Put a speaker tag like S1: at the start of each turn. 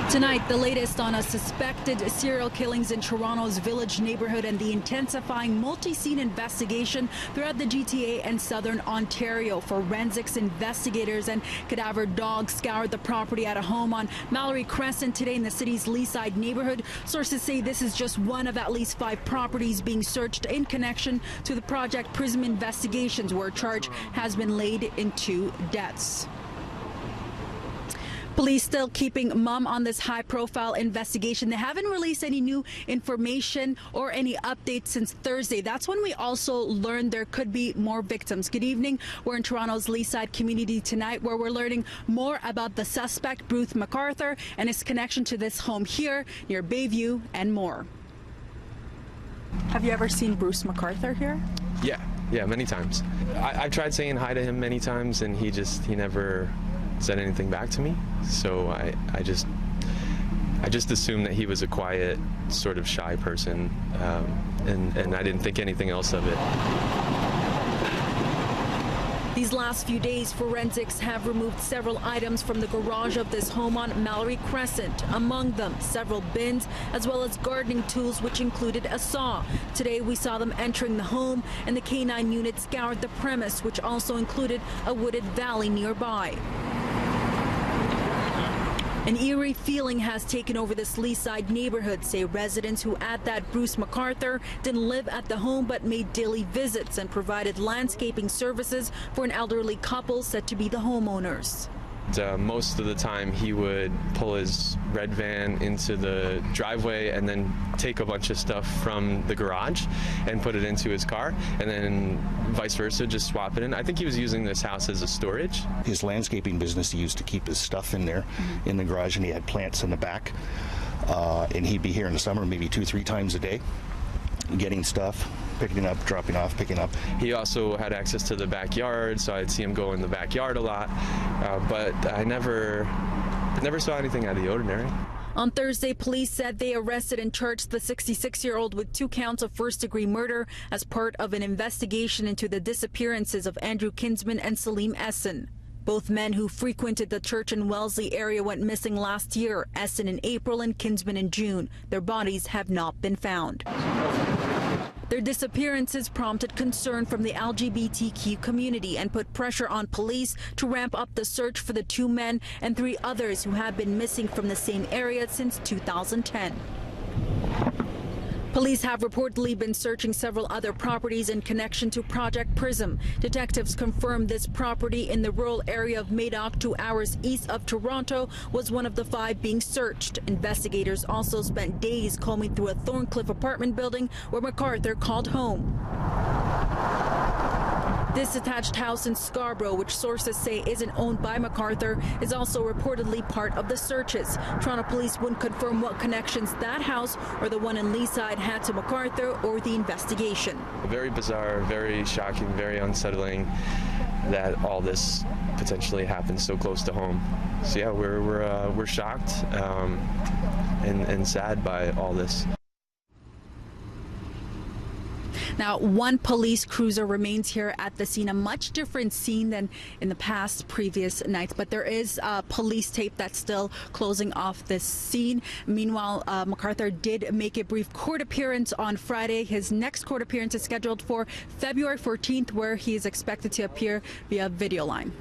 S1: Tonight, the latest on a suspected serial killings in Toronto's Village neighborhood and the intensifying multi-scene investigation throughout the GTA and southern Ontario. Forensics investigators and cadaver dogs scoured the property at a home on Mallory Crescent today in the city's Leaside neighborhood. Sources say this is just one of at least 5 properties being searched in connection to the Project Prism investigations, where a charge has been laid in 2 deaths. Police still keeping mum on this high-profile investigation. They haven't released any new information or any updates since Thursday. That's when we also learned there could be more victims. Good evening. We're in Toronto's Leaside community tonight, where we're learning more about the suspect, Bruce MacArthur, and his connection to this home here near Bayview and more. Have you ever seen Bruce MacArthur here?
S2: Yeah, many times. I've tried saying hi to him many times, and he never said anything back to me, so I just assumed that he was a quiet, sort of shy person, and I didn't think anything else of it.
S1: These last few days, forensics have removed several items from the garage of this home on Mallory Crescent. Among them, several bins, as well as gardening tools, which included a saw. Today, we saw them entering the home, and the K9 unit scoured the premise, which also included a wooded valley nearby. An eerie feeling has taken over this Leaside neighborhood, say residents who add that Bruce MacArthur didn't live at the home but made daily visits and provided landscaping services for an elderly couple said to be the homeowners.
S2: Most of the time he would pull his red van into the driveway and then take a bunch of stuff from the garage and put it into his car, and then vice versa, just swap it in. I think he was using this house as a storage.
S3: His landscaping business, he used to keep his stuff in there in the garage, and he had plants in the back, and he'd be here in the summer maybe 2-3 times a day getting stuff, picking up, dropping off, picking up.
S2: He also had access to the backyard, so I'd see him go in the backyard a lot, but I never saw anything out of the ordinary.
S1: On Thursday, police said they arrested and charged the 66-year-old with 2 counts of first-degree murder as part of an investigation into the disappearances of Andrew Kinsman and Salim Essen. Both men who frequented the church in Wellesley area went missing last year, Essen in April and Kinsman in June. Their bodies have not been found. Their disappearances prompted concern from the LGBTQ community and put pressure on police to ramp up the search for the 2 men and 3 others who have been missing from the same area since 2010. Police have reportedly been searching several other properties in connection to Project Prism. Detectives confirmed this property in the rural area of Madoc, 2 hours east of Toronto, was one of the 5 being searched. Investigators also spent days combing through a Thorncliffe apartment building where MacArthur called home. This detached house in Scarborough, which sources say isn't owned by MacArthur, is also reportedly part of the searches. Toronto police wouldn't confirm what connections that house or the one in Leaside had to MacArthur or the investigation.
S2: Very bizarre, very shocking, very unsettling that all this potentially happened so close to home. So yeah, we're shocked and sad by all this.
S1: Now, 1 police cruiser remains here at the scene, a much different scene than in the previous nights, but there is police tape that's still closing off this scene. Meanwhile, MacArthur did make a brief court appearance on Friday. His next court appearance is scheduled for February 14th, where he is expected to appear via video line.